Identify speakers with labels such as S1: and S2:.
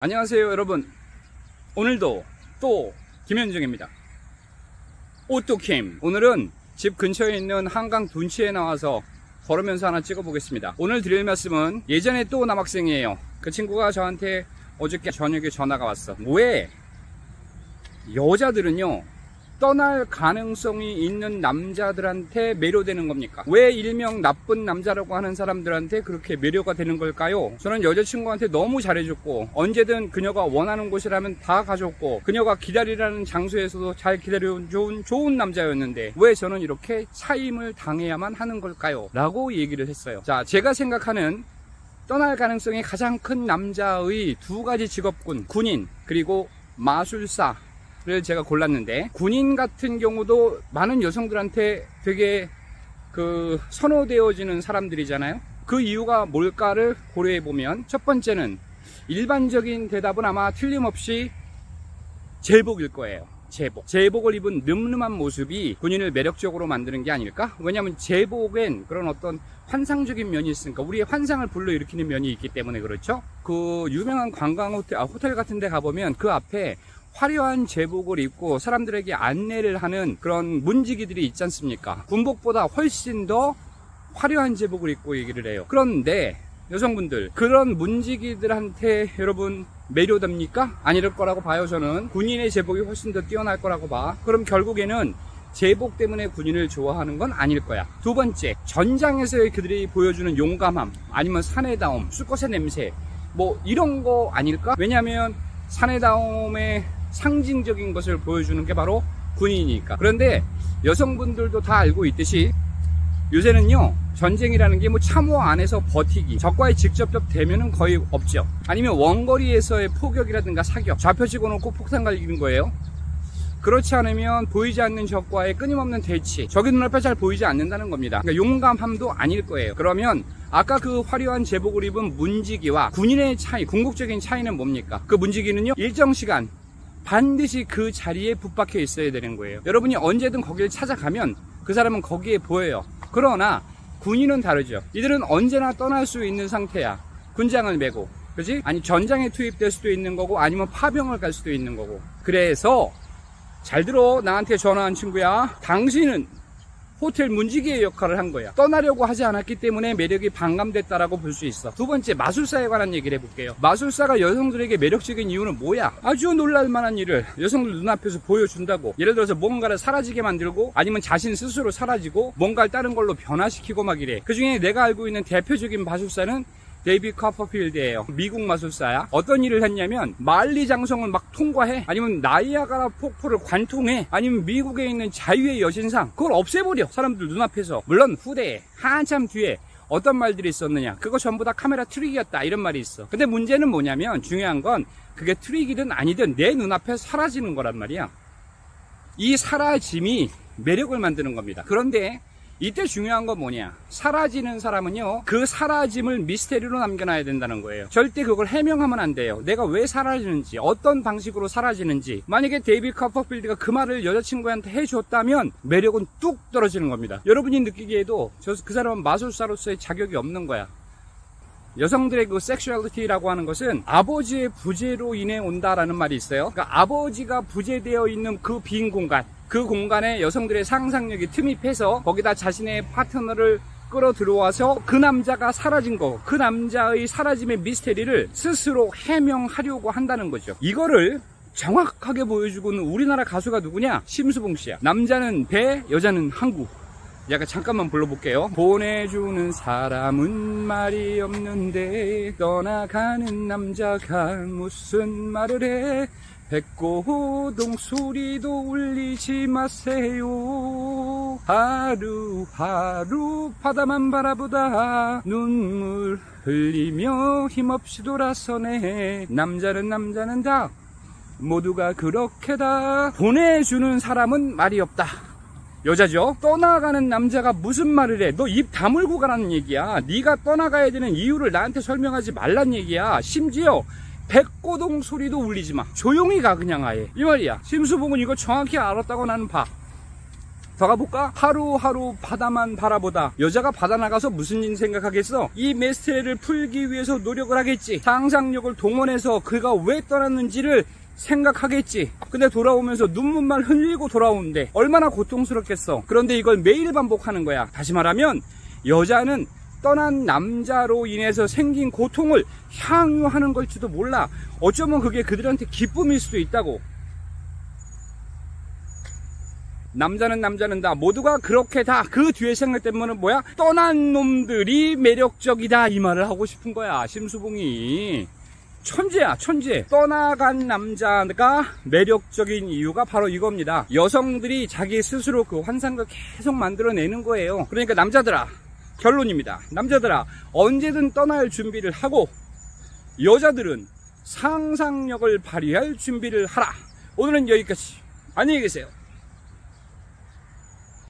S1: 안녕하세요 여러분. 오늘도 또 김현중입니다. 오토캠. 오늘은 집 근처에 있는 한강 둔치에 나와서 걸으면서 하나 찍어 보겠습니다. 오늘 드릴 말씀은 예전에 또 남학생이에요. 그 친구가 저한테 어저께 저녁에 전화가 왔어. 왜 여자들은요 떠날 가능성이 있는 남자들한테 매료되는 겁니까? 왜 일명 나쁜 남자라고 하는 사람들한테 그렇게 매료가 되는 걸까요? 저는 여자친구한테 너무 잘해줬고 언제든 그녀가 원하는 곳이라면 다 가줬고 그녀가 기다리라는 장소에서도 잘 기다려준 좋은 남자였는데 왜 저는 이렇게 차임을 당해야만 하는 걸까요? 라고 얘기를 했어요. 자, 제가 생각하는 떠날 가능성이 가장 큰 남자의 두 가지 직업군, 군인 그리고 마술사 를 제가 골랐는데, 군인 같은 경우도 많은 여성들한테 되게 선호되어지는 사람들이잖아요. 그 이유가 뭘까를 고려해 보면 첫 번째는 일반적인 대답은 아마 틀림없이 제복일 거예요. 제복을 입은 늠름한 모습이 군인을 매력적으로 만드는 게 아닐까? 왜냐하면 제복엔 그런 어떤 환상적인 면이 있으니까, 우리의 환상을 불러일으키는 면이 있기 때문에 그렇죠. 그 유명한 관광 호텔 같은 데 가보면 그 앞에 화려한 제복을 입고 사람들에게 안내를 하는 그런 문지기들이 있지 않습니까? 군복보다 훨씬 더 화려한 제복을 입고 얘기를 해요. 그런데 여성분들, 그런 문지기들한테 여러분 매료됩니까? 아닐 거라고 봐요. 저는 군인의 제복이 훨씬 더 뛰어날 거라고 봐. 그럼 결국에는 제복 때문에 군인을 좋아하는 건 아닐 거야. 두 번째, 전장에서 그들이 보여주는 용감함, 아니면 사내다움, 수컷의 냄새, 뭐 이런 거 아닐까? 왜냐하면 사내다움의 상징적인 것을 보여주는 게 바로 군인이니까. 그런데 여성분들도 다 알고 있듯이 요새는요 전쟁이라는 게 뭐 참호 안에서 버티기, 적과의 직접적 대면은 거의 없죠. 아니면 원거리에서의 포격이라든가 사격, 좌표찍어 놓고 폭탄 갈기는 거예요. 그렇지 않으면 보이지 않는 적과의 끊임없는 대치, 적이 눈앞에 잘 보이지 않는다는 겁니다. 그러니까 용감함도 아닐 거예요. 그러면 아까 그 화려한 제복을 입은 문지기와 군인의 차이, 궁극적인 차이는 뭡니까? 그 문지기는요 일정 시간 반드시 그 자리에 붙박혀 있어야 되는 거예요. 여러분이 언제든 거기를 찾아가면 그 사람은 거기에 보여요. 그러나 군인은 다르죠. 이들은 언제나 떠날 수 있는 상태야. 군장을 메고, 그지? 아니 전장에 투입될 수도 있는 거고, 아니면 파병을 갈 수도 있는 거고. 그래서 잘 들어, 나한테 전화한 친구야. 당신은 호텔 문지기의 역할을 한 거야. 떠나려고 하지 않았기 때문에 매력이 반감됐다라고 볼 수 있어. 두 번째, 마술사에 관한 얘기를 해볼게요. 마술사가 여성들에게 매력적인 이유는 뭐야? 아주 놀랄만한 일을 여성들 눈앞에서 보여준다고. 예를 들어서 뭔가를 사라지게 만들고, 아니면 자신 스스로 사라지고 뭔가를 다른 걸로 변화시키고 막 이래. 그 중에 내가 알고 있는 대표적인 마술사는 데이비드 커퍼필드예요. 미국 마술사야. 어떤 일을 했냐면 만리장성을 막 통과해, 아니면 나이아가라 폭포를 관통해, 아니면 미국에 있는 자유의 여신상 그걸 없애버려, 사람들 눈앞에서. 물론 후대에 한참 뒤에 어떤 말들이 있었느냐, 그거 전부 다 카메라 트릭이었다 이런 말이 있어. 근데 문제는 뭐냐면, 중요한 건 그게 트릭이든 아니든 내 눈앞에 사라지는 거란 말이야. 이 사라짐이 매력을 만드는 겁니다. 그런데 이때 중요한 건 뭐냐, 사라지는 사람은요 그 사라짐을 미스테리로 남겨놔야 된다는 거예요. 절대 그걸 해명하면 안 돼요. 내가 왜 사라지는지, 어떤 방식으로 사라지는지. 만약에 데이비드 커퍼필드가 그 말을 여자친구한테 해줬다면 매력은 뚝 떨어지는 겁니다. 여러분이 느끼기에도 그 사람은 마술사로서의 자격이 없는 거야. 여성들의 그 섹슈얼리티라고 하는 것은 아버지의 부재로 인해 온다라는 말이 있어요. 그러니까 아버지가 부재되어 있는 그 빈 공간, 그 공간에 여성들의 상상력이 틈입해서 거기다 자신의 파트너를 끌어 들어와서 그 남자가 사라진 거, 그 남자의 사라짐의 미스테리를 스스로 해명하려고 한다는 거죠. 이거를 정확하게 보여주고는 우리나라 가수가 누구냐? 심수봉 씨야. 남자는 배, 여자는 항구. 약간 잠깐만 불러볼게요. 보내주는 사람은 말이 없는데 떠나가는 남자가 무슨 말을 해. 백고동 소리도 울리지 마세요. 하루하루 바다만 바라보다 눈물 흘리며 힘없이 돌아서네. 남자는 다 모두가 그렇게 다. 보내주는 사람은 말이 없다. 여자죠. 떠나가는 남자가 무슨 말을 해. 너 입 다물고 가라는 얘기야. 네가 떠나가야 되는 이유를 나한테 설명하지 말란 얘기야. 심지어 백고동 소리도 울리지 마. 조용히 가 그냥 아예. 이 말이야. 심수봉은 이거 정확히 알았다고 나는 봐. 더 가볼까? 하루하루 바다만 바라보다 여자가 바다 나가서 무슨 일 생각하겠어? 이 미스테리를 풀기 위해서 노력을 하겠지. 상상력을 동원해서 그가 왜 떠났는지를 생각하겠지. 근데 돌아오면서 눈물만 흘리고 돌아오는데 얼마나 고통스럽겠어. 그런데 이걸 매일 반복하는 거야. 다시 말하면 여자는 떠난 남자로 인해서 생긴 고통을 향유하는 걸지도 몰라. 어쩌면 그게 그들한테 기쁨일 수도 있다고. 남자는 다 모두가 그렇게 다 그 뒤에 생각 때문에 뭐야? 떠난 놈들이 매력적이다 이 말을 하고 싶은 거야. 심수봉이 천재야, 천재. 떠나간 남자가 매력적인 이유가 바로 이겁니다. 여성들이 자기 스스로 그 환상을 계속 만들어내는 거예요. 그러니까 남자들아, 결론입니다. 남자들아, 언제든 떠날 준비를 하고 여자들은 상상력을 발휘할 준비를 하라. 오늘은 여기까지. 안녕히 계세요.